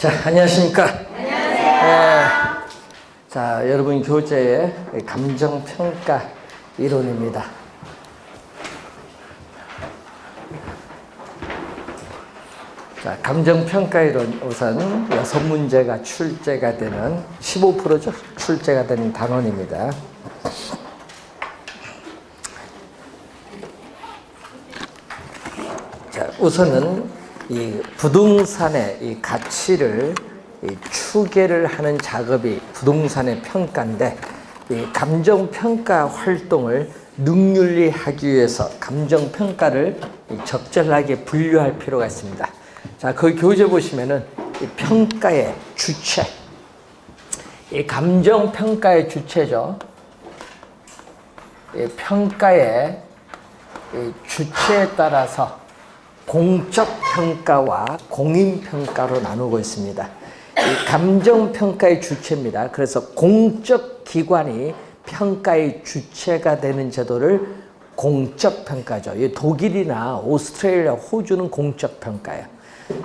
자, 안녕하십니까? 안녕하세요. 자, 여러분 교재의 감정평가 이론입니다. 자, 감정평가 이론 우선 6문제가 출제가 되는 15%죠? 출제가 되는 단원입니다. 자, 우선은 이 부동산의 이 가치를 추계를 하는 작업이 부동산의 평가인데, 이 감정평가 활동을 능률리 하기 위해서 감정평가를 적절하게 분류할 필요가 있습니다. 자, 그 교재 보시면은 이 평가의 주체, 이 감정평가의 주체죠. 이 평가의 이 주체에 따라서 공적 평가와 공인 평가로 나누고 있습니다. 이 감정평가의 주체입니다. 그래서 공적 기관이 평가의 주체가 되는 제도를 공적 평가죠. 이 독일이나 오스트레일리아, 호주는 공적 평가예요.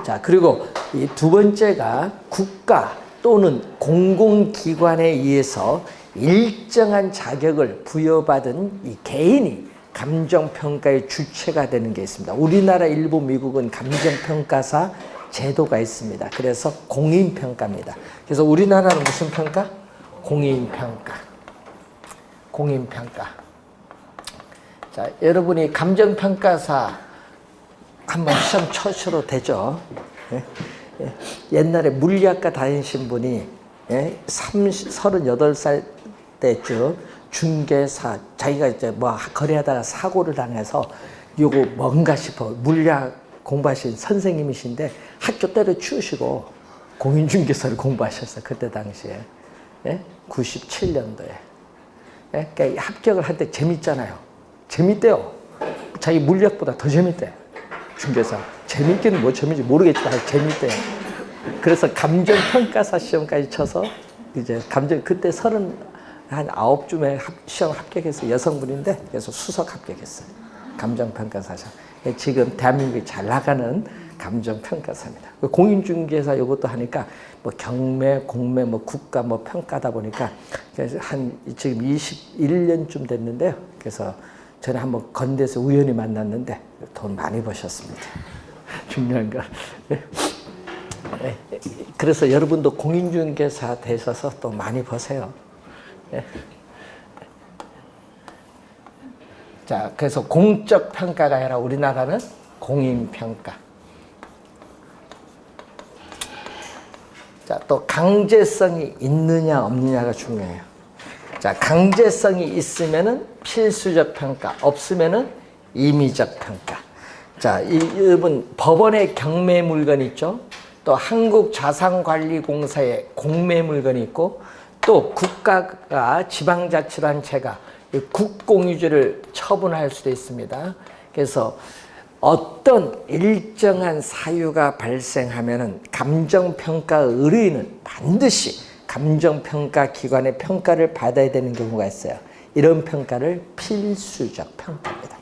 자, 그리고 이 두 번째가 국가 또는 공공기관에 의해서 일정한 자격을 부여받은 이 개인이 감정평가의 주체가 되는 게 있습니다. 우리나라, 일본, 미국은 감정평가사 제도가 있습니다. 그래서 공인평가입니다. 그래서 우리나라는 무슨 평가? 공인평가. 공인평가. 자, 여러분이 감정평가사 한번 시험 쳐셔도 되죠. 예? 예. 옛날에 물리학과 다니신 분이 38살 때쯤 중개사, 자기가 이제 뭐 거래하다가 사고를 당해서 요거 뭔가 싶어 물리학 공부하신 선생님이신데 학교 때려치우시고 공인중개사를 공부하셨어요. 그때 당시에. 예? 97년도에. 예? 그러니까 합격을 할 때 재밌잖아요. 재밌대요. 자기 물리학보다 더 재밌대요. 중개사. 재밌기는 뭐 재밌는지 모르겠지만 재밌대요. 그래서 감정평가사 시험까지 쳐서 이제 그때 39쯤에 시험 합격해서 여성분인데 그래서 수석 합격했어요. 감정평가사죠. 지금 대한민국이 잘 나가는 감정평가사입니다. 공인중개사 이것도 하니까 뭐 경매, 공매, 뭐 국가 뭐 평가다 보니까 그래서 지금 21년쯤 됐는데요. 그래서 전에 한번 건대에서 우연히 만났는데 돈 많이 버셨습니다. 중요한 거. 그래서 여러분도 공인중개사 되셔서 또 많이 버세요. 예. 자, 그래서 공적 평가가 아니라 우리나라는 공인평가. 자, 또 강제성이 있느냐 없느냐가 중요해요. 자, 강제성이 있으면은 필수적 평가, 없으면은 임의적 평가. 자, 여러분 법원의 경매 물건 있죠? 또 한국자산관리공사의 공매 물건이 있고, 또 국가가 지방자치단체가 국공유지를 처분할 수도 있습니다. 그래서 어떤 일정한 사유가 발생하면은 감정평가 의뢰인은 반드시 감정평가 기관의 평가를 받아야 되는 경우가 있어요. 이런 평가를 필수적 평가입니다.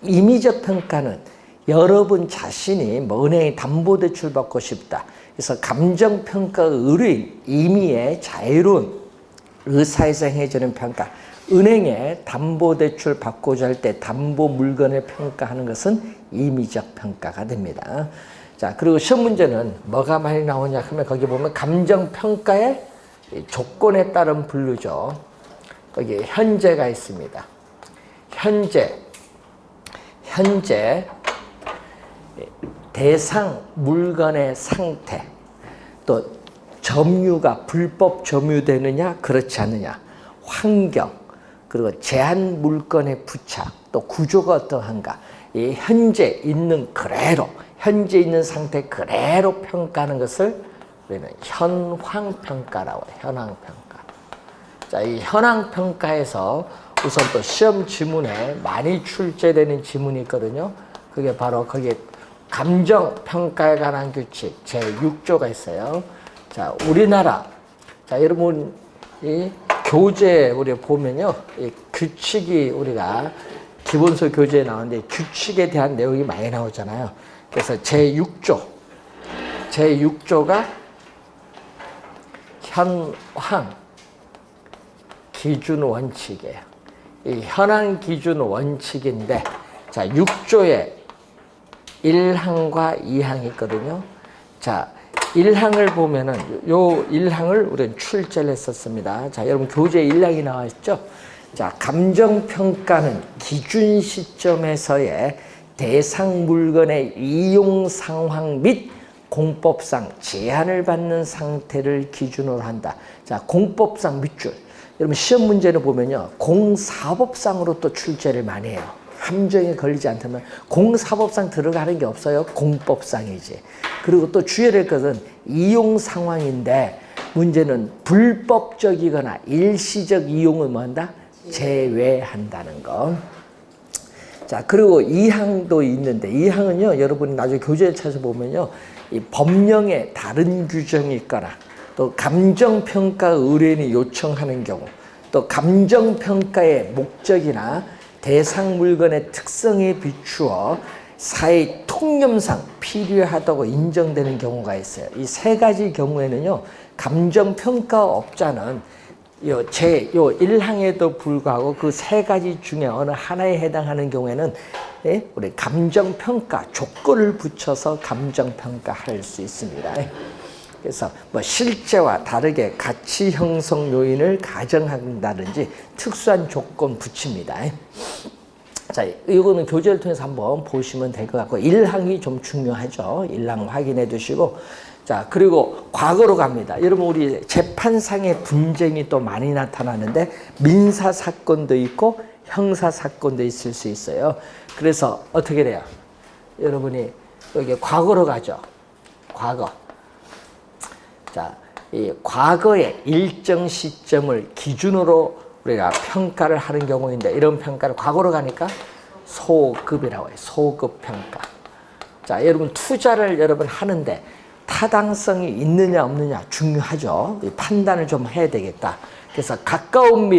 임의적 평가는 여러분 자신이 뭐 은행에 담보대출 받고 싶다. 그래서 감정평가 의뢰인, 임의의 자유로운 의사에서 행해지는 평가. 은행에 담보대출 받고자 할 때 담보 물건을 평가하는 것은 임의적 평가가 됩니다. 자, 그리고 시험 문제는 뭐가 많이 나오냐 하면 거기 보면 감정평가의 조건에 따른 분류죠. 거기 현재가 있습니다. 현재 대상 물건의 상태, 또 점유가 불법 점유되느냐 그렇지 않느냐, 환경, 그리고 제한 물건의 부착, 또 구조가 어떠한가, 이 현재 있는 그대로, 현재 있는 상태 그대로 평가하는 것을 우리는 현황평가라고 해요. 현황평가. 자, 이 현황평가에서 우선 또 시험 지문에 많이 출제되는 지문이 있거든요. 그게 바로 거기에 감정평가에 관한 규칙 제6조가 있어요. 자, 우리나라, 자, 여러분, 이 교재 우리가 보면요, 이 규칙이 우리가 기본서 교재에 나오는데 규칙에 대한 내용이 많이 나오잖아요. 그래서 제6조, 제6조가 현황 기준 원칙이에요. 이 현황 기준 원칙인데, 자, 6조에 1항과 2항이 있거든요. 자, 1항을 보면은, 요 1항을 우리는 출제를 했었습니다. 자, 여러분 교재 1항이 나와 있죠? 자, 감정평가는 기준 시점에서의 대상 물건의 이용 상황 및 공법상 제한을 받는 상태를 기준으로 한다. 자, 공법상 밑줄. 여러분 시험 문제를 보면요, 공사법상으로 또 출제를 많이 해요. 함정에 걸리지 않다면 공사법상 들어가는 게 없어요. 공법상이지. 그리고 또 주의해야 될 것은 이용 상황인데, 문제는 불법적이거나 일시적 이용을 뭐한다? 제외한다는 거. 자, 그리고 2항도 있는데, 2항은요, 여러분이 나중에 교재를 찾아보면요, 이 법령에 다른 규정이 있거나, 또 감정평가 의뢰인이 요청하는 경우, 또 감정평가의 목적이나 대상 물건의 특성에 비추어 사회 통념상 필요하다고 인정되는 경우가 있어요. 이 세 가지 경우에는요, 감정평가업자는 요 1항에도 불구하고 그 세 가지 중에 어느 하나에 해당하는 경우에는, 예? 우리 감정평가 조건을 붙여서 감정평가할 수 있습니다. 그래서 뭐 실제와 다르게 가치 형성 요인을 가정한다든지 특수한 조건 붙입니다. 자, 이거는 교재를 통해서 한번 보시면 될 것 같고, 1항이 좀 중요하죠. 1항 확인해 두시고, 자, 그리고 과거로 갑니다. 여러분, 우리 재판상의 분쟁이 또 많이 나타나는데, 민사 사건도 있고 형사 사건도 있을 수 있어요. 그래서 어떻게 돼요? 여러분이 여기 과거로 가죠. 과거. 자, 이 과거의 일정 시점을 기준으로 우리가 평가를 하는 경우인데, 이런 평가를 과거로 가니까 소급이라고 해요. 소급 평가. 자, 여러분 투자를 여러분 하는데 타당성이 있느냐 없느냐 중요하죠. 이 판단을 좀 해야 되겠다. 그래서 가까운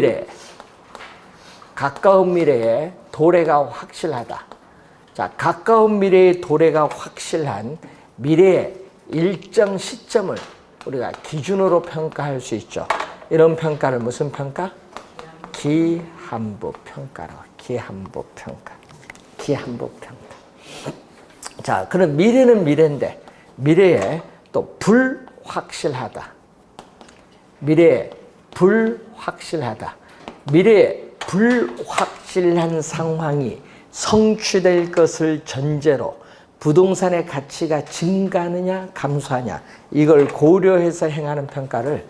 미래에 도래가 확실하다. 자, 가까운 미래의 도래가 확실한 미래의 일정 시점을 우리가 기준으로 평가할 수 있죠. 이런 평가를 무슨 평가? 기한부 평가라고. 기한부 평가. 기한부 평가. 자, 그럼 미래는 미래인데, 미래에 또 불확실하다. 미래에 불확실하다. 미래에 불확실한 상황이 성취될 것을 전제로 부동산의 가치가 증가하느냐 감소하냐, 이걸 고려해서 행하는 평가를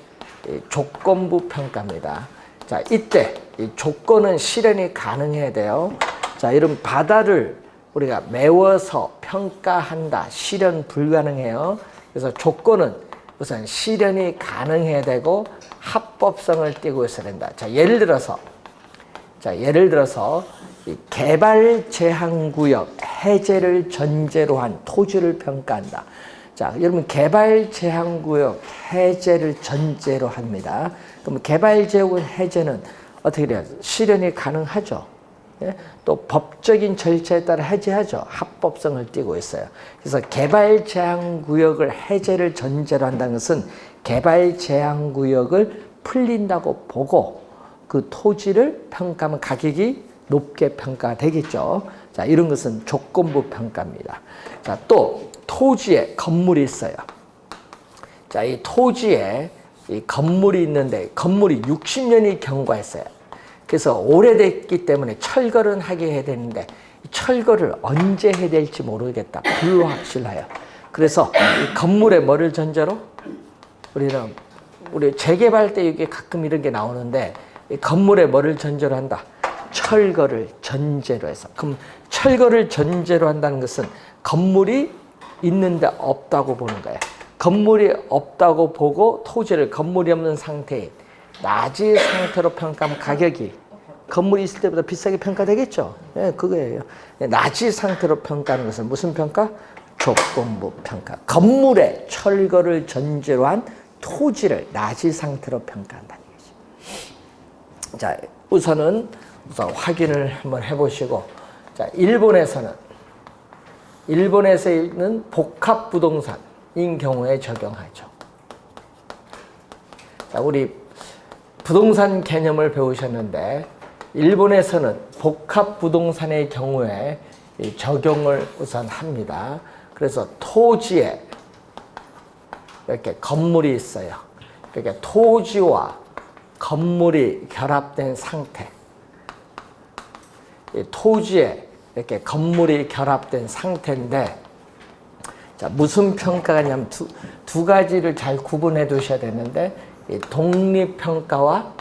조건부 평가입니다. 자, 이때 이 조건은 실현이 가능해야 돼요. 자, 이런 바다를 우리가 메워서 평가한다. 실현 불가능해요. 그래서 조건은 우선 실현이 가능해야 되고 합법성을 띠고 있어야 된다. 자, 예를 들어서 이 개발 제한 구역 해제를 전제로 한 토지를 평가한다. 자, 여러분 개발 제한 구역 해제를 전제로 합니다. 그럼 개발 제한 해제는 어떻게 돼요? 실현이 가능하죠. 예? 또 법적인 절차에 따라 해제하죠. 합법성을 띠고 있어요. 그래서 개발 제한 구역을 해제를 전제로 한다는 것은 개발 제한 구역을 풀린다고 보고 그 토지를 평가하면 가격이 높게 평가가 되겠죠. 자, 이런 것은 조건부 평가입니다. 자, 또 토지에 건물이 있어요. 자, 이 토지에 이 건물이 있는데 건물이 60년이 경과했어요. 그래서 오래됐기 때문에 철거는 하게 해야 되는데 철거를 언제 해야 될지 모르겠다. 불확실해요. 그래서 이 건물에 뭐를 전제로? 우리 재개발 때 이게 가끔 이런 게 나오는데 이 건물에 뭐를 전제로 한다? 철거를 전제로 해서. 그럼 철거를 전제로 한다는 것은 건물이 있는데 없다고 보는 거예요. 건물이 없다고 보고 토지를 건물이 없는 상태에 낮은 상태로 평가하면 가격이 건물이 있을 때보다 비싸게 평가되겠죠. 예, 그거예요. 낮은 상태로 평가하는 것은 무슨 평가? 조건부 평가. 건물의 철거를 전제로 한 토지를 낮은 상태로 평가한다는 거죠. 자, 우선 확인을 한번 해보시고, 자, 일본에서 있는 복합 부동산, 경우에 적용하죠. 자, 우리 부동산 개념을 배우셨는데 일본에서는 복합 부동산의 경우에 이 적용을 우선 합니다. 그래서 토지에 이렇게 건물이 있어요. 그러니까 토지와 건물이 결합된 상태. 이 토지에 이렇게 건물이 결합된 상태인데, 자, 무슨 평가가 있냐면 두 가지를 잘 구분해 두셔야 되는데, 이 독립평가와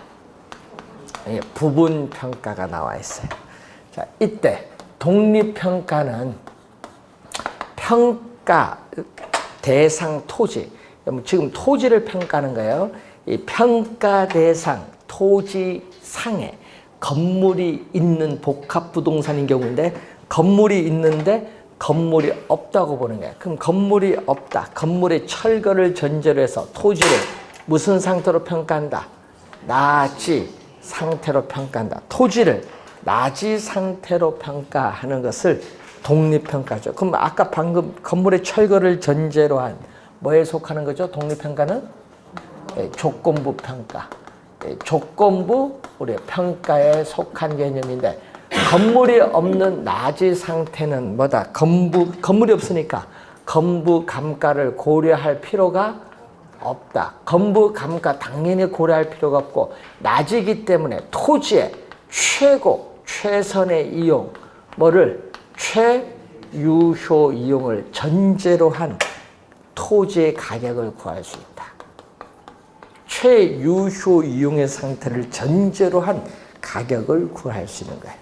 부분평가가 나와 있어요. 자, 이때 독립평가는 평가 대상 토지, 지금 토지를 평가하는 거예요. 이 평가 대상 토지상에 건물이 있는 복합 부동산인 경우인데, 건물이 있는데 건물이 없다고 보는 거예요. 그럼 건물이 없다. 건물의 철거를 전제로 해서 토지를 무슨 상태로 평가한다? 나지 상태로 평가한다. 토지를 나지 상태로 평가하는 것을 독립평가죠. 그럼 아까 방금 건물의 철거를 전제로 한 뭐에 속하는 거죠? 독립평가는 조건부 평가. 조건부 우리 평가에 속한 개념인데, 건물이 없는 나지 상태는 뭐다? 건물이 없으니까 건부 감가를 고려할 필요가 없다. 건부 감가 당연히 고려할 필요가 없고, 낮이기 때문에 토지의 최선의 이용, 뭐를 최유효 이용을 전제로 한 토지의 가격을 구할 수 있다. 최유효 이용의 상태를 전제로 한 가격을 구할 수 있는 거예요.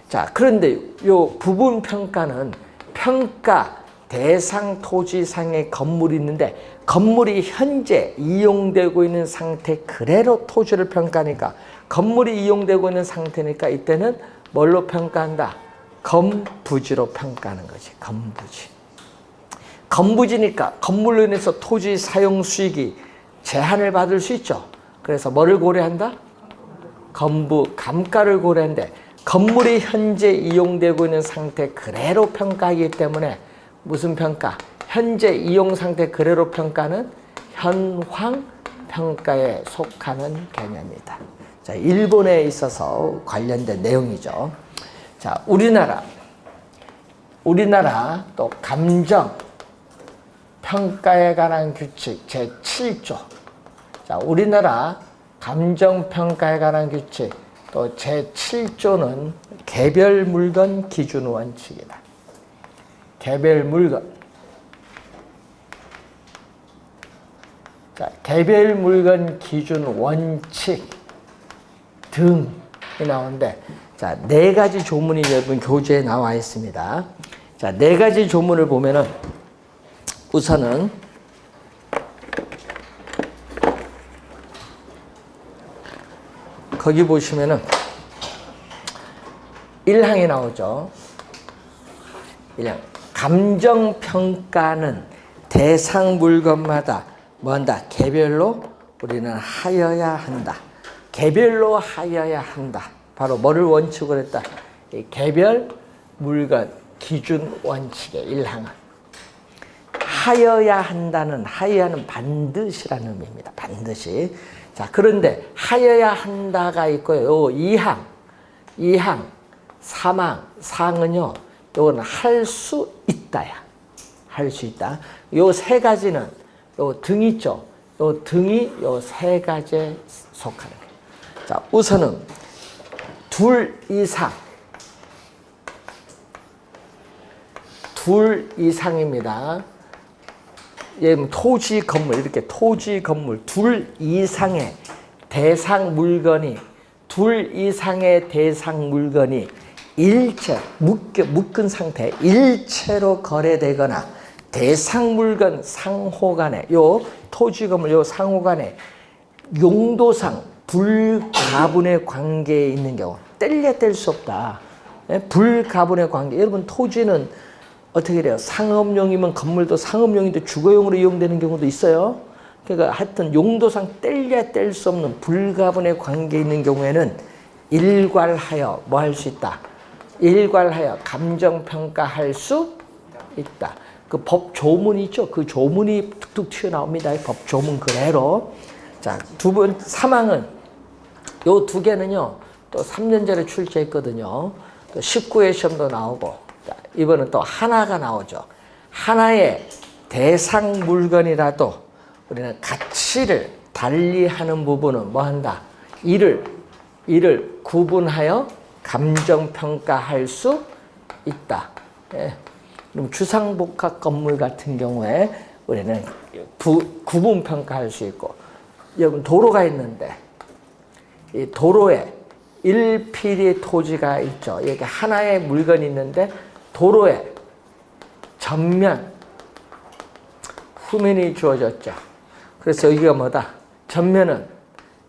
자, 그런데 요 부분 평가는 평가 대상 토지상의 건물이 있는데 건물이 현재 이용되고 있는 상태 그대로 토지를 평가하니까, 건물이 이용되고 있는 상태니까 이때는 뭘로 평가한다? 건부지로 평가하는 거지. 건부지. 건부지니까 건물로 인해서 토지 사용 수익이 제한을 받을 수 있죠. 그래서 뭐를 고려한다? 건부 감가를 고려하는데, 건물이 현재 이용되고 있는 상태 그대로 평가하기 때문에 무슨 평가? 현재 이용 상태 그대로 평가는 현황 평가에 속하는 개념이다. 자, 일본에 있어서 관련된 내용이죠. 자, 우리나라 또 감정 평가에 관한 규칙 제7조. 자, 우리나라 감정 평가에 관한 규칙 또 제7조는 개별 물건 기준 원칙이다. 개별 물건. 자, 개별 물건 기준 원칙 등이 나오는데, 자, 네 가지 조문이 여러분 교재에 나와 있습니다. 자, 네 가지 조문을 보면은 우선은 거기 보시면은 1항이 나오죠. 1항. 감정평가는 대상 물건마다 뭐한다? 개별로 우리는 하여야 한다. 개별로 하여야 한다. 바로 뭐를 원칙으로 했다? 이 개별 물건 기준 원칙의 1항은. 하여야 한다는, 하여야는 반드시라는 의미입니다. 반드시. 자, 그런데 하여야 한다가 있고요. 요 2항, 3항, 4항은요, 요건 할 수 있다야. 할 수 있다. 요 세 가지는, 요 등 있죠? 요 등이 요 세 가지에 속하는 거예요. 자, 우선은 둘 이상입니다. 예, 토지 건물, 이렇게 토지 건물 둘 이상의 대상 물건이 일체 묶은 상태 일체로 거래되거나 대상 물건 상호 간에, 요 토지 건물 요 상호 간에 용도상 불가분의 관계에 있는 경우, 뗄래야 뗄 수 없다. 예? 불가분의 관계. 여러분, 토지는 어떻게 돼요? 상업용이면 건물도 상업용인데 주거용으로 이용되는 경우도 있어요. 그러니까 하여튼 용도상 뗄래야 뗄 수 없는 불가분의 관계에 있는 경우에는 일괄하여 뭐 할 수 있다? 일괄하여 감정평가할 수 있다. 그 법 조문이 있죠. 그 조문이 툭툭 튀어나옵니다. 법 조문 그대로. 자, 두 번, 사망은 요 두 개는요, 또 3년 전에 출제했거든요. 또 19회 시험도 나오고, 자, 이번은 또 하나가 나오죠. 하나의 대상 물건이라도 우리는 가치를 달리하는 부분은 뭐 한다? 이를 구분하여 감정평가할 수 있다. 예. 그럼 주상복합 건물 같은 경우에 우리는 구분평가할 수 있고, 여러분 도로가 있는데 이 도로에 1필의 토지가 있죠. 여기 하나의 물건이 있는데 도로에 전면, 후면이 주어졌죠. 그래서 여기가 뭐다? 전면은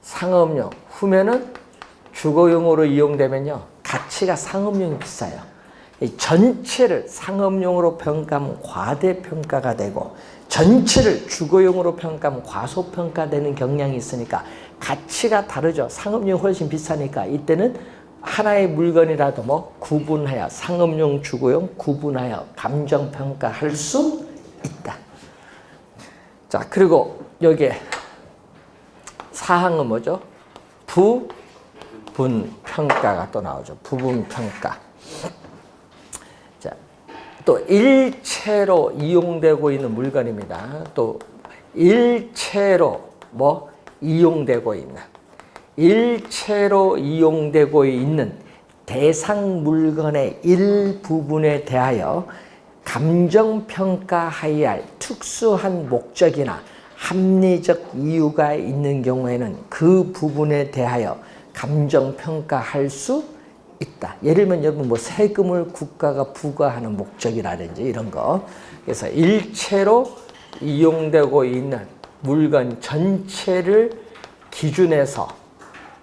상업용, 후면은 주거용으로 이용되면요, 가치가 상업용이 비싸요. 이 전체를 상업용으로 평가하면 과대평가가 되고, 전체를 주거용으로 평가하면 과소평가되는 경향이 있으니까 가치가 다르죠. 상업용이 훨씬 비싸니까 이때는 하나의 물건이라도 뭐 구분하여, 상업용, 주거용 구분하여 감정평가할 수 있다. 자, 그리고 여기에 사항은 뭐죠? 부분평가가 또 나오죠. 부분평가. 자, 또 일체로 이용되고 있는 물건입니다. 또 일체로 뭐 이용되고 있는, 일체로 이용되고 있는 대상 물건의 일부분에 대하여 감정평가해야 할 특수한 목적이나 합리적 이유가 있는 경우에는 그 부분에 대하여 감정평가할 수 있다. 예를 들면 여러분 뭐 세금을 국가가 부과하는 목적이라든지 이런 거. 그래서 일체로 이용되고 있는 물건 전체를 기준해서,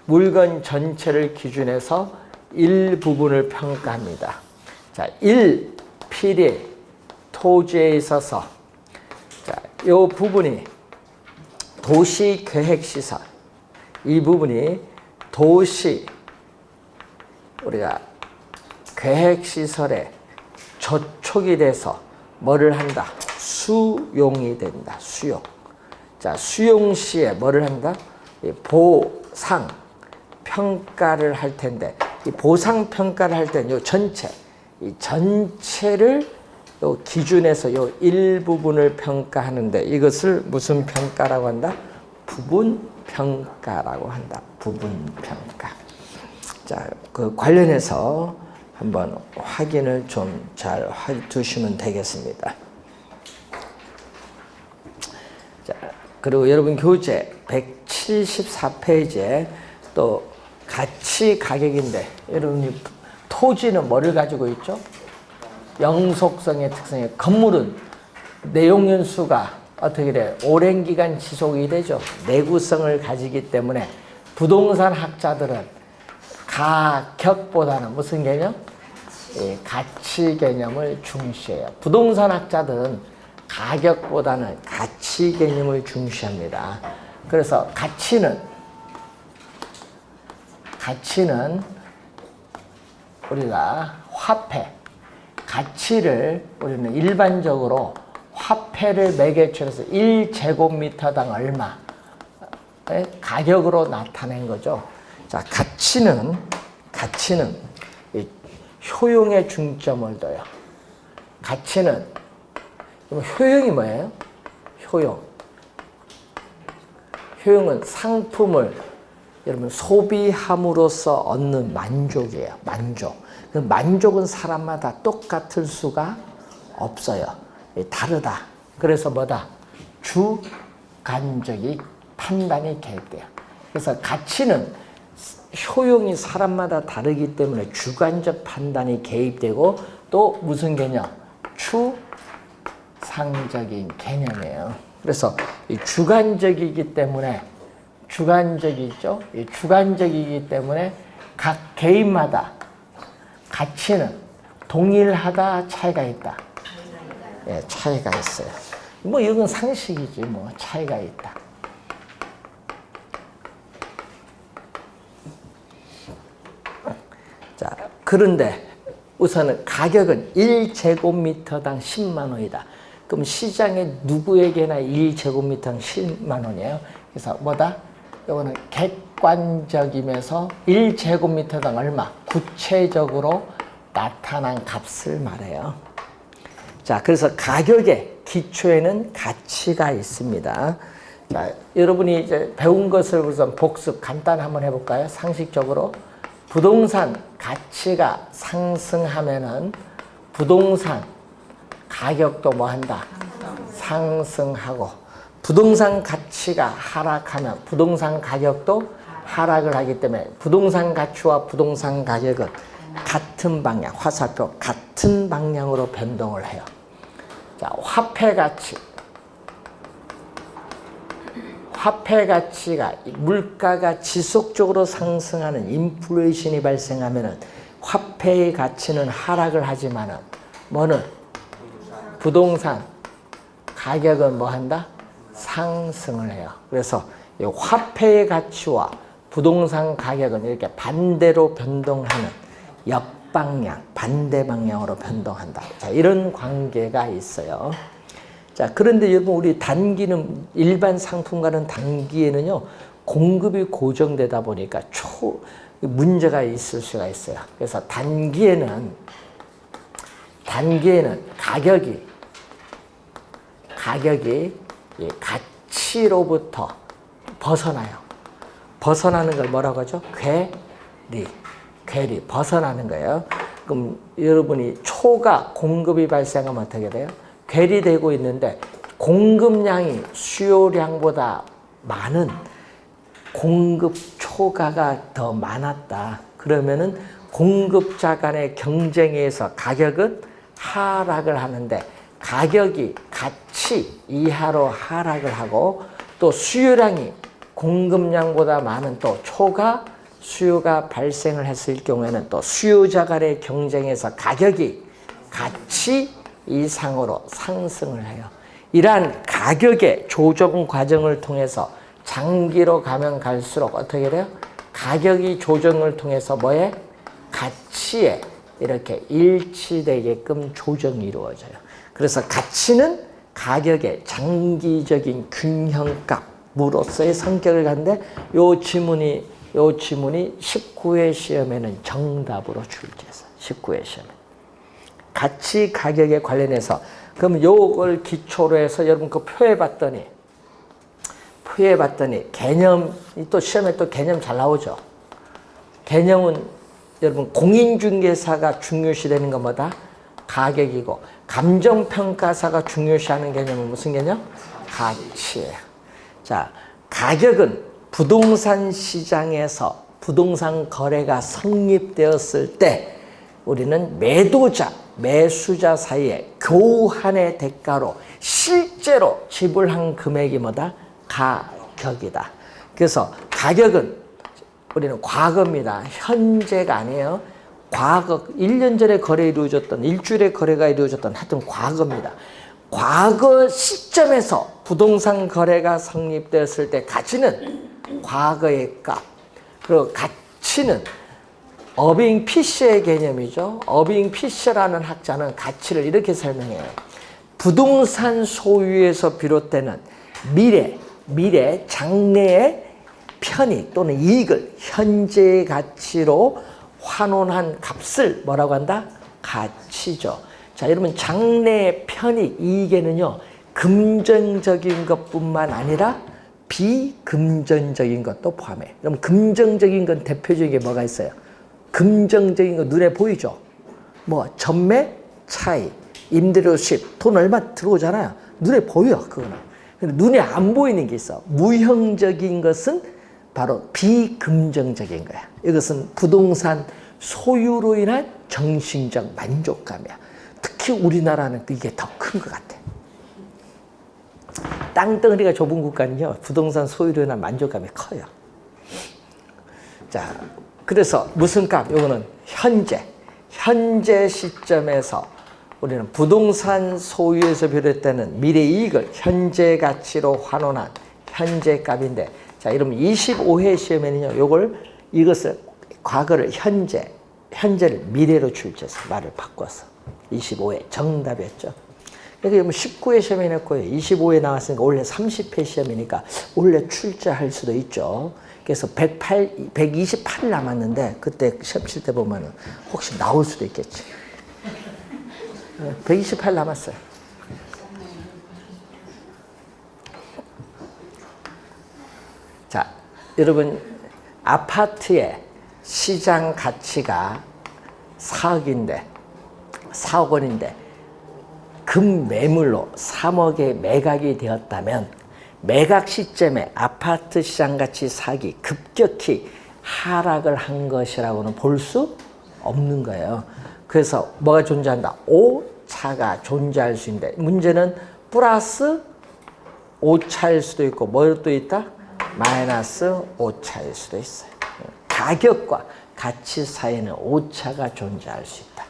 물건 전체를 기준해서 일부분을 평가합니다. 자, 1필의 토지에 있어서, 자, 이 부분이 도시계획시설, 이 부분이 도시, 우리가 계획시설에 저촉이 돼서 뭐를 한다? 수용이 된다. 수용. 자, 수용 시에 뭐를 한다? 보상 평가를 할 텐데, 이 보상 평가를 할 때는 요 전체, 이 전체를 요 기준에서 요 일부분을 평가하는데, 이것을 무슨 평가라고 한다? 부분 평가라고 한다. 부분 평가. 자, 그 관련해서 한번 확인을 좀 잘 해두시면 되겠습니다. 자, 그리고 여러분 교재 174페이지에 또 가치 가격인데, 여러분이 토지는 뭐를 가지고 있죠? 영속성의 특성이, 건물은 내용연수가 어떻게 돼요? 오랜 기간 지속이 되죠. 내구성을 가지기 때문에 부동산 학자들은 가격보다는 무슨 개념? 가치 개념을 중시해요. 부동산 학자들은 가격보다는 가치 개념을 중시합니다. 그래서 가치는 우리가 화폐, 가치를 우리는 일반적으로 화폐를 매개체로 해서 1제곱미터당 얼마 가격으로 나타낸 거죠. 자, 가치는 이 효용에 중점을 둬요. 가치는, 효용이 뭐예요? 효용은 상품을 여러분 소비함으로써 얻는 만족이에요. 만족. 그 만족은 사람마다 똑같을 수가 없어요. 다르다. 그래서 뭐다? 주관적인 판단이 개입돼요. 그래서 가치는 효용이 사람마다 다르기 때문에 주관적 판단이 개입되고, 또 무슨 개념? 추상적인 개념이에요. 그래서 이 주관적이기 때문에, 주관적이죠? 이 주관적이기 때문에 각 개인마다 가치는 동일하다, 차이가 있다. 예, 차이가 있어요. 뭐 이건 상식이지, 뭐 차이가 있다. 자, 그런데 우선은 가격은 1제곱미터당 10만 원이다. 그럼 시장에 누구에게나 1제곱미터는 10만 원이에요. 그래서 뭐다? 이거는 객관적이면서 1제곱미터당 얼마? 구체적으로 나타난 값을 말해요. 자, 그래서 가격의 기초에는 가치가 있습니다. 자, 여러분이 이제 배운 것을 우선 복습 간단 한번 해볼까요? 상식적으로 부동산 가치가 상승하면은 부동산 가격도 뭐 한다? 상승하고, 부동산 가치가 하락하면 부동산 가격도 하락을 하기 때문에 부동산 가치와 부동산 가격은 같은 방향, 화살표 같은 방향으로 변동을 해요. 자, 화폐 가치가 물가가 지속적으로 상승하는 인플레이션이 발생하면은 화폐의 가치는 하락을 하지만은 뭐는 부동산 가격은 뭐 한다? 상승을 해요. 그래서 이 화폐의 가치와 부동산 가격은 이렇게 반대로 변동하는 역방향, 반대 방향으로 변동한다. 자, 이런 관계가 있어요. 자, 그런데 여러분, 우리 단기는 일반 상품과는 단기에는요, 공급이 고정되다 보니까 문제가 있을 수가 있어요. 그래서 단기에는 가격이 이 가치로부터 벗어나요. 벗어나는 걸 뭐라고 하죠? 괴리, 벗어나는 거예요. 그럼 여러분이 초가 공급이 발생하면 어떻게 돼요? 괴리되고 있는데 공급량이 수요량보다 많은 공급 초과가 더 많았다. 그러면은 공급자 간의 경쟁에 의해서 가격은 하락을 하는데 가격이 가치 이하로 하락을 하고 또 수요량이 공급량보다 많은 또 초과 수요가 발생을 했을 경우에는 또 수요자 간의 경쟁에서 가격이 가치 이상으로 상승을 해요. 이러한 가격의 조정 과정을 통해서 장기로 가면 갈수록 어떻게 돼요? 가격이 조정을 통해서 뭐에? 가치에 이렇게 일치되게끔 조정이 이루어져요. 그래서 가치는 가격의 장기적인 균형값으로서의 성격을 갖는데 요 지문이 19회 시험에는 정답으로 출제해서 19회 시험에 가치 가격에 관련해서 그럼 요걸 기초로 해서 여러분 그 표해봤더니 개념이 또 시험에 또 개념 잘 나오죠. 개념은 여러분 공인중개사가 중요시되는 건 뭐다? 가격이고 감정평가사가 중요시하는 개념은 무슨 개념? 가치예요. 자, 가격은 부동산 시장에서 부동산 거래가 성립되었을 때 우리는 매도자, 매수자 사이에 교환의 대가로 실제로 지불한 금액이 뭐다? 가격이다. 그래서 가격은 우리는 과거입니다. 현재가 아니에요. 과거, 1년 전에 거래 이루어졌던, 일주일에 거래가 이루어졌던 하여튼 과거입니다. 과거 시점에서 부동산 거래가 성립되었을 때 가치는 과거의 값. 그리고 가치는 어빙 피셔의 개념이죠. 어빙 피셔라는 학자는 가치를 이렇게 설명해요. 부동산 소유에서 비롯되는 미래, 장래의 편익 또는 이익을 현재의 가치로 환원한 값을 뭐라고 한다? 가치죠. 자, 여러분 장래의 편익, 이익에는요 금전적인 것뿐만 아니라 비금전적인 것도 포함해. 그럼 금전적인 건 대표적인 게 뭐가 있어요? 금전적인 거 눈에 보이죠? 뭐 전매, 차익, 임대료 수입, 돈 얼마 들어오잖아요. 눈에 보여 그거는. 근데 눈에 안 보이는 게 있어. 무형적인 것은 바로 비금전적인 거야. 이것은 부동산 소유로 인한 정신적 만족감이야. 특히 우리나라는 이게 더 큰 것 같아. 땅덩어리가 좁은 국가는요, 부동산 소유로 인한 만족감이 커요. 자, 그래서 무슨 값? 이거는 현재 시점에서 우리는 부동산 소유에서 비롯되는 미래 이익을 현재 가치로 환원한 현재 값인데, 자, 여러분 25회 시험에는요, 이것을 과거를 현재를 미래로 출제해서 말을 바꿔서 25회 정답이었죠. 그러니까 뭐 19회 시험이 냈고요. 25회 나왔으니까 원래 30회 시험이니까 원래 출제할 수도 있죠. 그래서 128일 남았는데 그때 시험 칠 때 보면 혹시 나올 수도 있겠지. 128일 남았어요. 자, 여러분 아파트의 시장 가치가 4억인데 4억 원인데 금매물로 3억에 매각이 되었다면 매각 시점에 아파트 시장 가치 4억이 급격히 하락을 한 것이라고는 볼 수 없는 거예요. 그래서 뭐가 존재한다? 오차가 존재할 수 있는데 문제는 플러스 오차일 수도 있고 뭐도 있다? 마이너스 오차일 수도 있어요. 가격과 가치 사이에는 오차가 존재할 수 있다.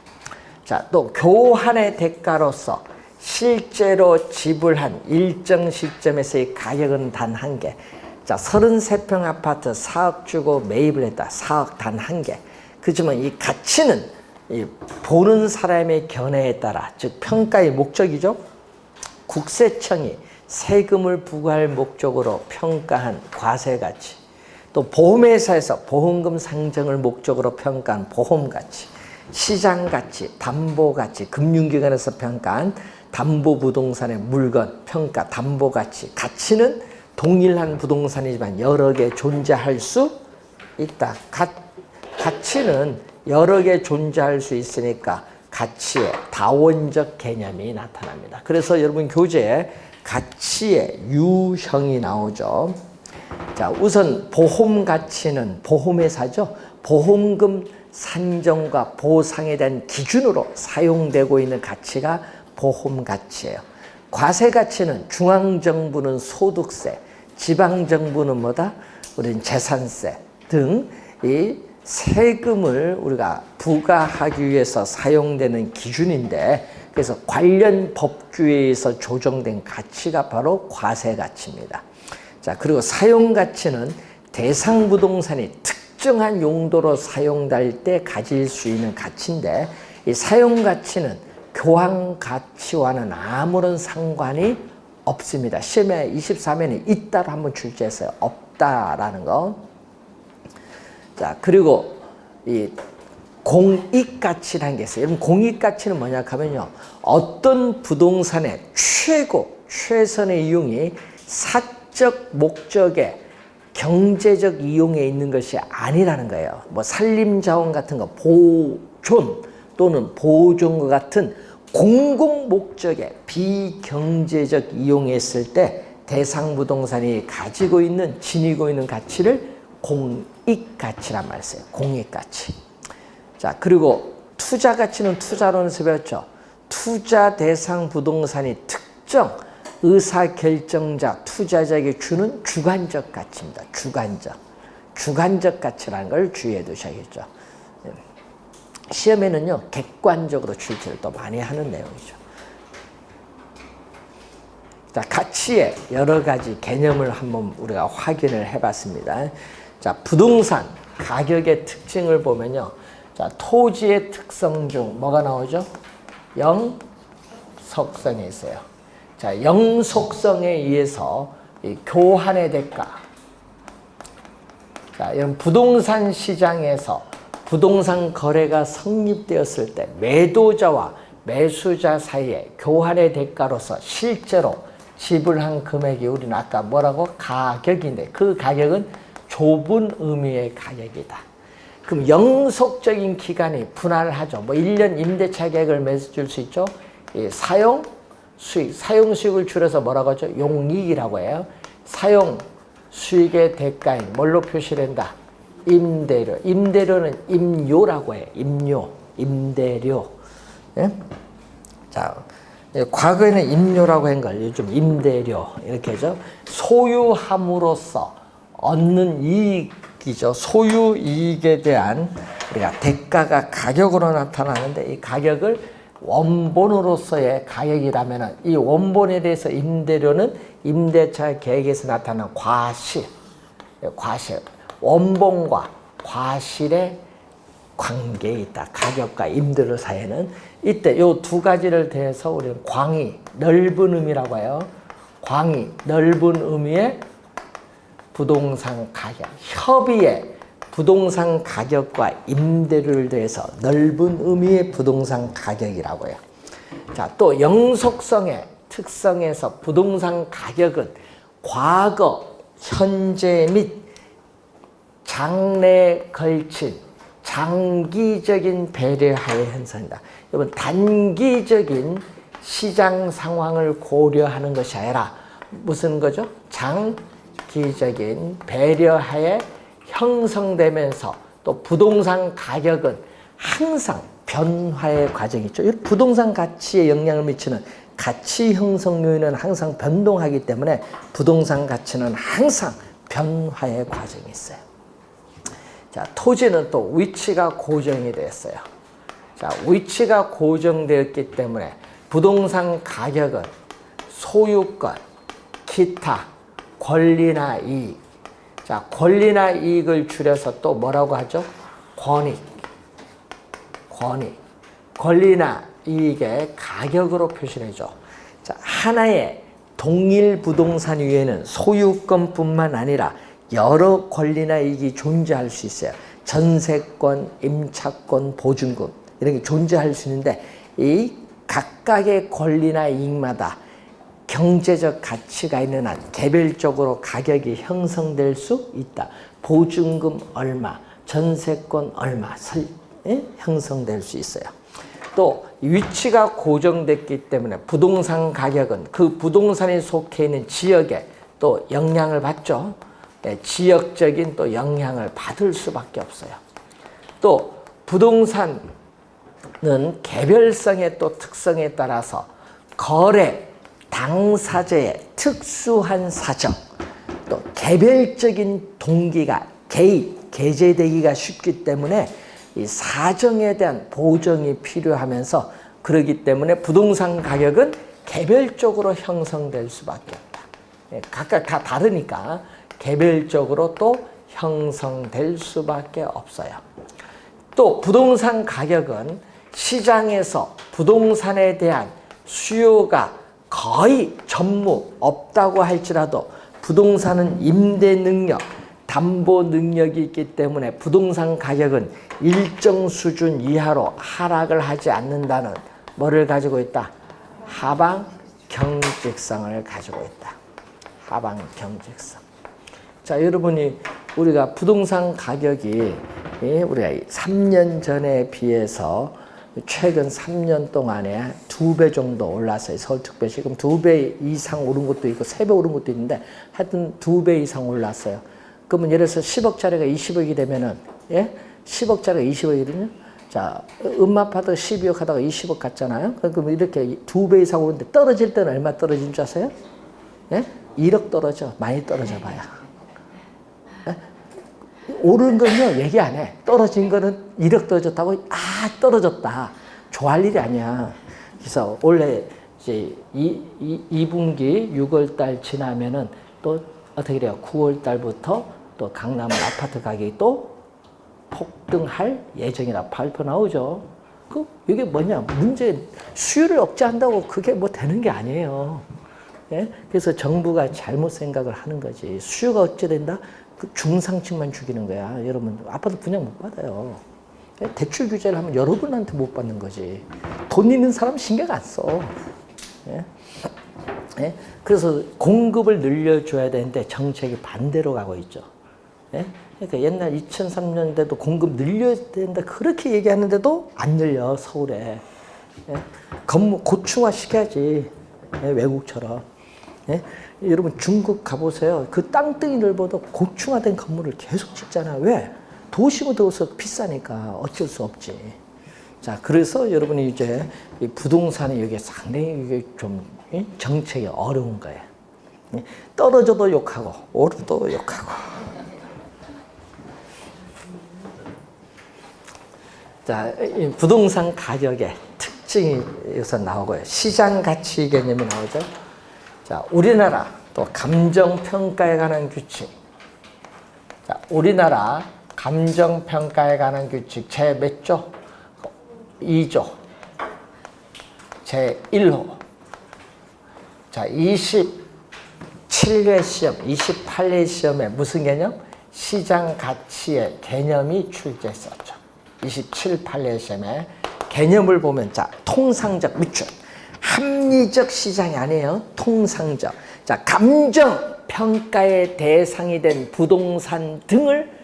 자, 또 교환의 대가로서 실제로 지불한 일정 시점에서의 가격은 단 한 개. 자, 33평 아파트 4억 주고 매입을 했다. 4억 단 한 개. 그렇지만 이 가치는 이 보는 사람의 견해에 따라, 즉 평가의 목적이죠. 국세청이 세금을 부과할 목적으로 평가한 과세가치, 또 보험회사에서 보험금 상정을 목적으로 평가한 보험가치, 시장가치, 담보가치, 금융기관에서 평가한 담보부동산의 물건 평가 담보가치, 가치는 동일한 부동산이지만 여러 개 존재할 수 있다. 가치는 여러 개 존재할 수 있으니까 가치의 다원적 개념이 나타납니다. 그래서 여러분 교재에 가치의 유형이 나오죠. 자, 우선 보험 가치는 보험회사죠. 보험금 산정과 보상에 대한 기준으로 사용되고 있는 가치가 보험 가치예요. 과세 가치는 중앙정부는 소득세, 지방정부는 뭐다? 우리는 재산세 등 이 세금을 우리가 부과하기 위해서 사용되는 기준인데, 그래서 관련 법규에 의해서 조정된 가치가 바로 과세 가치입니다. 자, 그리고 사용 가치는 대상 부동산이 특정한 용도로 사용될 때 가질 수 있는 가치인데, 이 사용 가치는 교환 가치와는 아무런 상관이 없습니다. 시험에 23면에 있다로 한번 출제했어요. 없다라는 거. 자, 그리고 이 공익가치라는 게 있어요. 여러분, 공익가치는 뭐냐 하면요, 어떤 부동산의 최선의 이용이 사적 목적의 경제적 이용에 있는 것이 아니라는 거예요. 뭐 산림자원 같은 거 보존 또는 보존과 같은 공공 목적의 비경제적 이용에 있을 때 대상 부동산이 가지고 있는, 지니고 있는 가치를 공익가치란 말을 써요. 공익가치. 자, 그리고 투자가치는 투자론에서 배웠죠. 투자 대상 부동산이 특정 의사결정자, 투자자에게 주는 주관적 가치입니다. 주관적 가치라는 걸 주의해 두셔야겠죠. 시험에는요, 객관적으로 출제를 또 많이 하는 내용이죠. 자, 가치의 여러 가지 개념을 한번 우리가 확인을 해봤습니다. 자, 부동산 가격의 특징을 보면요. 자, 토지의 특성 중 뭐가 나오죠? 영속성이 있어요. 자, 영속성에 의해서 이 교환의 대가. 자, 이런 부동산 시장에서 부동산 거래가 성립되었을 때 매도자와 매수자 사이에 교환의 대가로서 실제로 지불한 금액이 우리는 아까 뭐라고? 가격인데, 그 가격은 좁은 의미의 가격이다. 그럼 영속적인 기간이 분할하죠. 뭐 1년 임대차 계약을 맺을 수 있죠. 이 사용 수익을 줄여서 뭐라고 하죠? 용익이라고 해요. 사용 수익의 대가인 뭘로 표시된다? 임대료. 임대료는 임료라고 해요. 임대료. 예? 자, 과거에는 임료라고 한 걸 요즘 임대료 이렇게 하죠. 소유함으로써 얻는 이익이죠. 소유 이익에 대한 우리가 대가가 가격으로 나타나는데, 이 가격을 원본으로서의 가격이라면 이 원본에 대해서 임대료는 임대차 계획에서 나타나는 과실. 원본과 과실의 관계에 있다. 가격과 임대료 사이에는. 이때 요 두 가지를 대해서 우리는 광의, 넓은 의미라고 해요. 광의, 넓은 의미의 부동산 가격. 협의의 부동산 가격과 임대료를 대해서 넓은 의미의 부동산 가격이라고 해요. 자, 또 영속성의 특성에서 부동산 가격은 과거, 현재 및 장래에 걸친 장기적인 배려하의 현상이다. 여러분, 단기적인 시장 상황을 고려하는 것이 아니라 무슨 거죠? 장기적인 배려하에 형성되면서 또 부동산 가격은 항상 변화의 과정이 있죠. 부동산 가치에 영향을 미치는 가치 형성 요인은 항상 변동하기 때문에 부동산 가치는 항상 변화의 과정이 있어요. 자, 토지는 또 위치가 고정이 되었어요. 자, 위치가 고정되었기 때문에 부동산 가격은 소유권, 기타, 권리나 이익. 자, 권리나 이익을 줄여서 또 뭐라고 하죠? 권익. 권리나 이익의 가격으로 표시해줘. 자, 하나의 동일 부동산 위에는 소유권뿐만 아니라 여러 권리나 이익이 존재할 수 있어요. 전세권, 임차권, 보증금 이런 게 존재할 수 있는데 이 각각의 권리나 이익마다 경제적 가치가 있는 한 개별적으로 가격이 형성될 수 있다. 보증금 얼마, 전세권 얼마 형성될 수 있어요. 또 위치가 고정됐기 때문에 부동산 가격은 그 부동산이 속해 있는 지역에 또 영향을 받죠. 지역적인 또 영향을 받을 수밖에 없어요. 또 부동산은 개별성의 또 특성에 따라서 거래 당사자의 특수한 사정, 또 개별적인 동기가 개재되기가 쉽기 때문에 이 사정에 대한 보정이 필요하면서 그러기 때문에 부동산 가격은 개별적으로 형성될 수밖에 없다. 각각 다 다르니까 개별적으로 또 형성될 수밖에 없어요. 또 부동산 가격은 시장에서 부동산에 대한 수요가 거의 전무 없다고 할지라도 부동산은 임대 능력, 담보 능력이 있기 때문에 부동산 가격은 일정 수준 이하로 하락을 하지 않는다는 뭐를 가지고 있다? 하방 경직성을 가지고 있다. 하방 경직성. 자, 여러분이 우리가 부동산 가격이 우리가 3년 전에 비해서 최근 3년 동안에 2배 정도 올랐어요. 서울특별시. 그럼 2배 이상 오른 것도 있고 3배 오른 것도 있는데 하여튼 2배 이상 올랐어요. 그러면 예를 들어서 10억짜리가 20억이 되면은 10억짜리가 20억이거든요. 자, 음마파도 12억 하다가 20억 갔잖아요. 그럼 이렇게 2배 이상 오르는데 떨어질 때는 얼마 떨어진 줄 아세요? 1억 떨어져. 많이 떨어져 봐요. 오른 거는요, 얘기 안 해. 떨어진 거는 1억 떨어졌다고, 떨어졌다. 좋아할 일이 아니야. 그래서 원래 이제 2분기 6월 달 지나면은 또 어떻게 돼요? 9월 달부터 또 강남 아파트 가격이 또 폭등할 예정이다. 발표 나오죠. 이게 뭐냐? 문제, 수요를 억제한다고 그게 뭐 되는 게 아니에요. 그래서 정부가 잘못 생각을 하는 거지. 수요가 억제된다? 그 중상층만 죽이는 거야. 여러분, 아파트 분양 못 받아요. 대출 규제를 하면 여러분한테 못 받는 거지. 돈 있는 사람 신경 안 써. 그래서 공급을 늘려줘야 되는데 정책이 반대로 가고 있죠. 그러니까 옛날 2003년대도 공급 늘려야 된다 그렇게 얘기하는데도 안 늘려, 서울에. 건물 고층화 시켜야지, 외국처럼. 여러분 중국 가보세요. 그 땅덩이 넓어도 고층화된 건물을 계속 짓잖아요. 왜? 도시가 더워서 비싸니까 어쩔 수 없지. 자, 그래서 여러분이 이제 이 부동산이 여기 상당히 이게 좀 정책이 어려운 거예요. 떨어져도 욕하고 오르도 욕하고. 자, 이 부동산 가격의 특징이 여기서 나오고요. 시장 가치 개념이 나오죠. 자, 우리나라 또 감정평가에 관한 규칙. 자, 우리나라 감정평가에 관한 규칙 제 몇 조? 2조. 제 1호. 자, 27회 시험, 28회 시험에 무슨 개념? 시장 가치의 개념이 출제했었죠. 27, 8회 시험에 개념을 보면 자, 통상적 밑줄. 합리적 시장이 아니에요. 통상적. 자, 감정 평가의 대상이 된 부동산 등을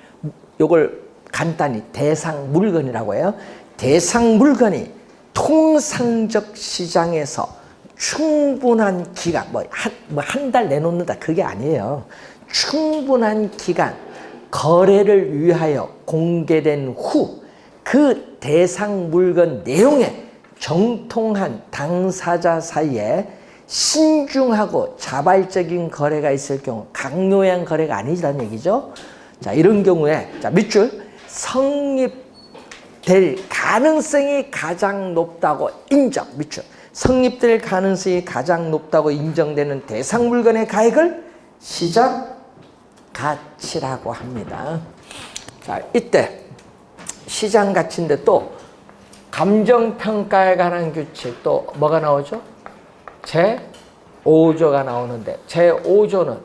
요걸 간단히 대상 물건이라고 해요. 대상 물건이 통상적 시장에서 충분한 기간, 한 달 내놓는다 그게 아니에요. 충분한 기간 거래를 위하여 공개된 후 그 대상 물건 내용에 정통한 당사자 사이에 신중하고 자발적인 거래가 있을 경우 강요한 거래가 아니라는 얘기죠. 자, 이런 경우에 자, 밑줄 성립될 가능성이 가장 높다고 인정. 밑줄 성립될 가능성이 가장 높다고 인정되는 대상 물건의 가액을 시장 가치라고 합니다. 자, 이때 시장 가치인데 또 감정평가에 관한 규칙 또 뭐가 나오죠? 제 5조가 나오는데 제 5조는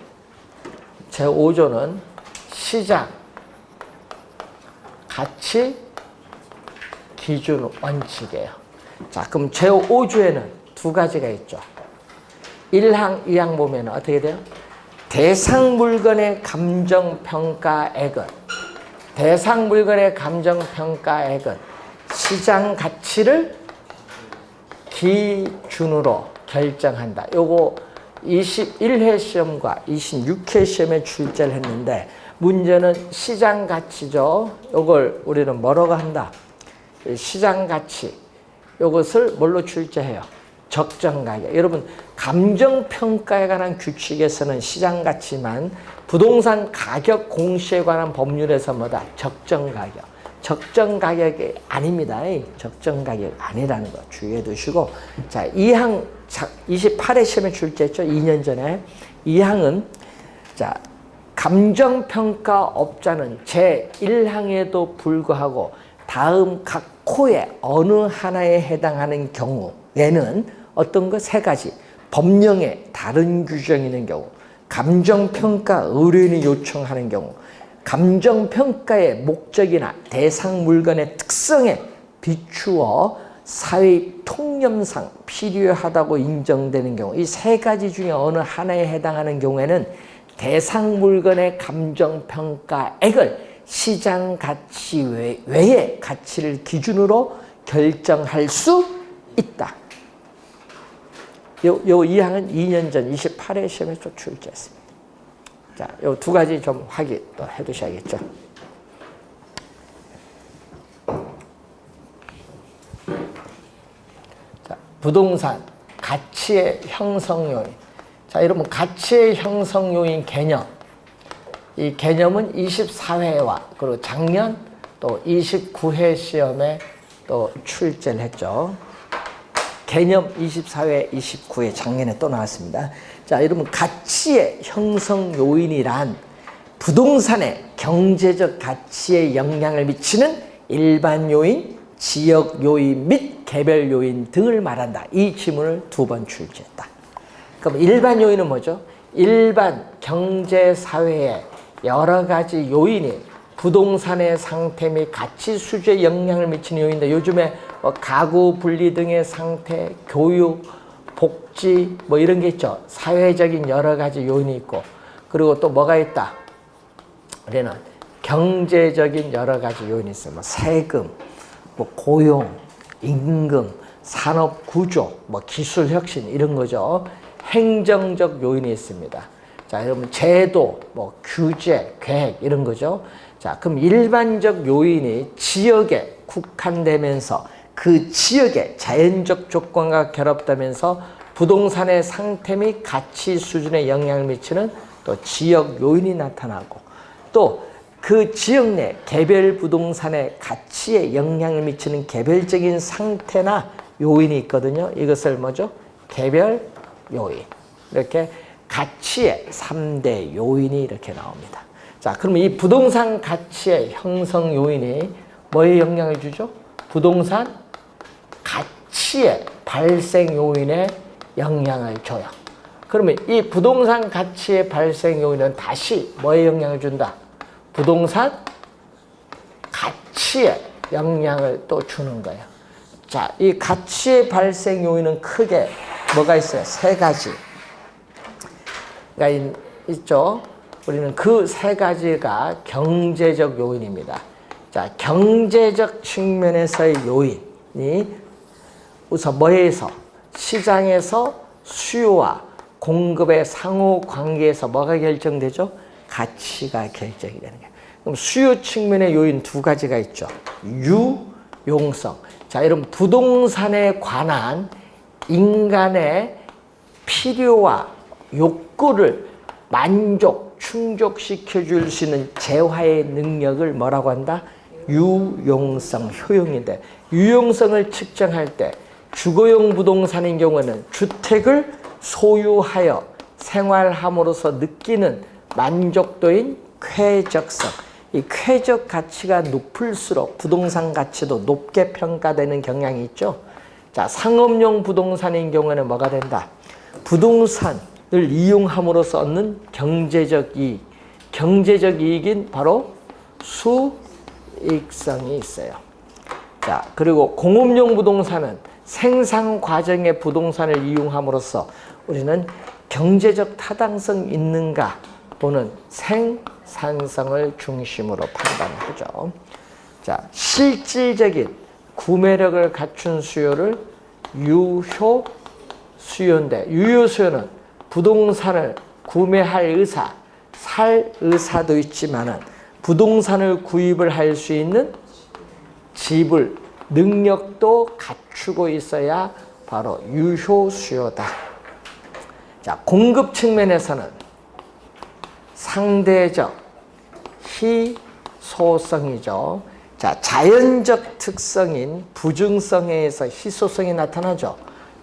시장 가치 기준 원칙이에요. 자, 그럼 제 5조에는 두 가지가 있죠. 1항, 2항 보면 어떻게 돼요? 대상 물건의 감정평가액은 시장 가치를 기준으로 결정한다. 요거 21회 시험과 26회 시험에 출제를 했는데 문제는 시장 가치죠. 요걸 우리는 뭐라고 한다? 시장 가치. 요것을 뭘로 출제해요? 적정 가격. 여러분 감정평가에 관한 규칙에서는 시장 가치만 부동산 가격 공시에 관한 법률에서 뭐다? 적정 가격. 적정 가격이 아닙니다. 적정 가격 아니라는 거 주의해 두시고 자, 2항 28회 시험에 출제했죠. 2년 전에. 2항은 자, 감정평가업자는 제1항에도 불구하고 다음 각 코의 어느 하나에 해당하는 경우에는 어떤 거? 세 가지. 법령에 다른 규정이 있는 경우, 감정평가 의뢰인이 요청하는 경우, 감정평가의 목적이나 대상 물건의 특성에 비추어 사회 통념상 필요하다고 인정되는 경우, 이 세 가지 중에 어느 하나에 해당하는 경우에는 대상 물건의 감정평가액을 시장 가치 외의 가치를 기준으로 결정할 수 있다. 요 2항은 2년 전 28회 시험에 또 출제했습니다. 자, 요 두 가지 좀 확인 또 해 두셔야겠죠. 자, 부동산 가치의 형성 요인. 자, 여러분 가치의 형성 요인 개념. 이 개념은 24회와 그리고 작년 또 29회 시험에 또 출제를 했죠. 개념 24회, 29회 작년에 또 나왔습니다. 자, 여러분 가치의 형성 요인이란 부동산의 경제적 가치에 영향을 미치는 일반 요인, 지역 요인 및 개별 요인 등을 말한다. 이 지문을 2번 출제했다. 그럼 일반 요인은 뭐죠? 일반 경제사회의 여러 가지 요인이 부동산의 상태 및 가치 수준에 영향을 미치는 요인인데 요즘에 뭐 가구 분리 등의 상태, 교육, 복지 뭐 이런 게 있죠. 사회적인 여러 가지 요인이 있고 그리고 또 뭐가 있다. 우리는 경제적인 여러 가지 요인이 있어요. 뭐 세금, 뭐 고용, 임금, 산업 구조, 뭐 기술 혁신 이런 거죠. 행정적 요인이 있습니다. 자, 여러분 제도, 뭐 규제, 계획 이런 거죠. 자, 그럼 일반적 요인이 지역에 국한되면서 그 지역의 자연적 조건과 결합되면서 부동산의 상태 및 가치 수준에 영향을 미치는 또 지역 요인이 나타나고 또 그 지역 내 개별 부동산의 가치에 영향을 미치는 개별적인 상태나 요인이 있거든요. 이것을 뭐죠? 개별 요인. 이렇게 가치의 3대 요인이 이렇게 나옵니다. 자, 그러면 이 부동산 가치의 형성 요인이 뭐에 영향을 주죠? 부동산 가치의 발생 요인에 영향을 줘요. 그러면 이 부동산 가치의 발생 요인은 다시 뭐에 영향을 준다? 부동산 가치에 영향을 또 주는 거예요. 자, 이 가치의 발생 요인은 크게 뭐가 있어요? 세 가지가 있죠. 우리는 그 세 가지가 경제적 요인입니다. 자, 경제적 측면에서의 요인이 우선 뭐에서? 시장에서 수요와 공급의 상호 관계에서 뭐가 결정되죠? 가치가 결정이 되는 거예요. 그럼 수요 측면의 요인 두 가지가 있죠. 유용성. 자, 여러분 부동산에 관한 인간의 필요와 욕구를 충족시켜 줄 수 있는 재화의 능력을 뭐라고 한다? 유용성, 효용인데 유용성을 측정할 때 주거용 부동산인 경우는 주택을 소유하여 생활함으로써 느끼는 만족도인 쾌적성. 이 쾌적 가치가 높을수록 부동산 가치도 높게 평가되는 경향이 있죠. 자, 상업용 부동산인 경우는 뭐가 된다? 부동산을 이용함으로써 얻는 경제적 이익. 경제적 이익인 바로 수익성이 있어요. 자, 그리고 공업용 부동산은 생산 과정의 부동산을 이용함으로써 우리는 경제적 타당성 있는가 보는 생산성을 중심으로 판단하죠. 자, 실질적인 구매력을 갖춘 수요를 유효 수요인데 유효 수요는 부동산을 구매할 의사, 살 의사도 있지만은 부동산을 구입을 할 수 있는 지불 능력도 갖추고 있어야 바로 유효 수요다. 자, 공급 측면에서는 상대적 희소성이죠. 자, 자연적 특성인 부증성에 의해서 희소성이 나타나죠.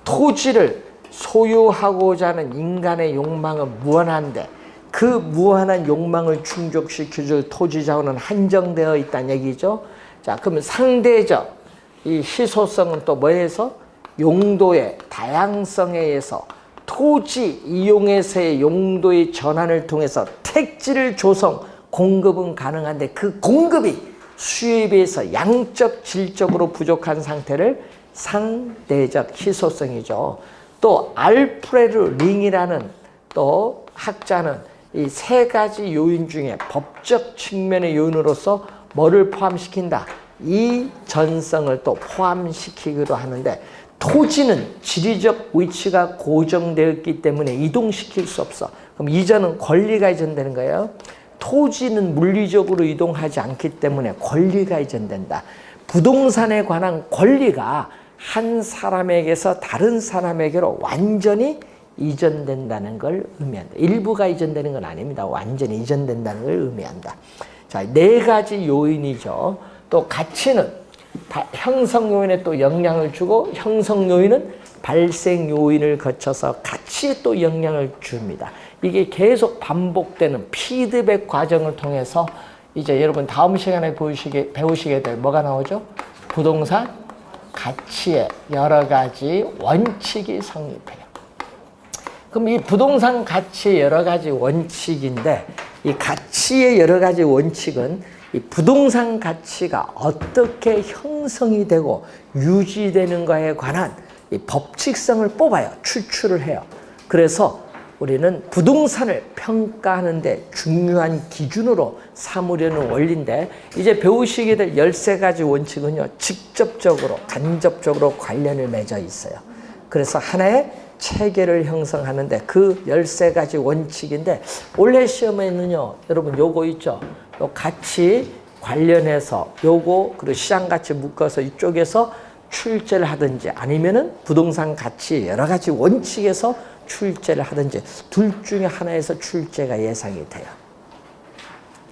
토지를 소유하고자 하는 인간의 욕망은 무한한데 그 무한한 욕망을 충족시켜줄 토지 자원은 한정되어 있다는 얘기죠. 자, 그러면 상대적 이 희소성은 또 뭐에서? 용도의 다양성에 의해서 토지 이용에서의 용도의 전환을 통해서 택지를 조성, 공급은 가능한데 그 공급이 수요에 비해서 양적, 질적으로 부족한 상태를 상대적 희소성이죠. 또 알프레드 링이라는 또 학자는 이 세 가지 요인 중에 법적 측면의 요인으로서 뭐를 포함시킨다? 이전성을 또 포함시키기도 하는데 토지는 지리적 위치가 고정되었기 때문에 이동시킬 수 없어. 그럼 이전은 권리가 이전되는 거예요. 토지는 물리적으로 이동하지 않기 때문에 권리가 이전된다. 부동산에 관한 권리가 한 사람에게서 다른 사람에게로 완전히 이전된다는 걸 의미한다. 일부가 이전되는 건 아닙니다. 완전히 이전된다는 걸 의미한다. 자, 네 가지 요인이죠. 또 가치는 형성 요인에 또 영향을 주고 형성 요인은 발생 요인을 거쳐서 가치에 또 영향을 줍니다. 이게 계속 반복되는 피드백 과정을 통해서 이제 여러분 다음 시간에 배우시게 될 뭐가 나오죠? 부동산 가치의 여러 가지 원칙이 성립해요. 그럼 이 부동산 가치의 여러 가지 원칙인데 이 가치의 여러 가지 원칙은 이 부동산 가치가 어떻게 형성이 되고 유지되는가에 관한 이 법칙성을 뽑아요. 추출을 해요. 그래서 우리는 부동산을 평가하는데 중요한 기준으로 삼으려는 원리인데 이제 배우시게 될 13가지 원칙은요. 직접적으로 간접적으로 관련을 맺어 있어요. 그래서 하나의 체계를 형성하는데 그 13가지 원칙인데 올해 시험에는요. 여러분 요거 있죠. 요 같이 관련해서 요거 그리고 시장 가치 묶어서 이쪽에서 출제를 하든지 아니면은 부동산 가치 여러 가지 원칙에서 출제를 하든지 둘 중에 하나에서 출제가 예상이 돼요.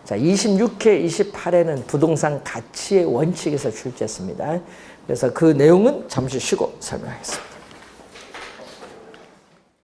자, 26회, 28회는 부동산 가치의 원칙에서 출제했습니다. 그래서 그 내용은 잠시 쉬고 설명하겠습니다.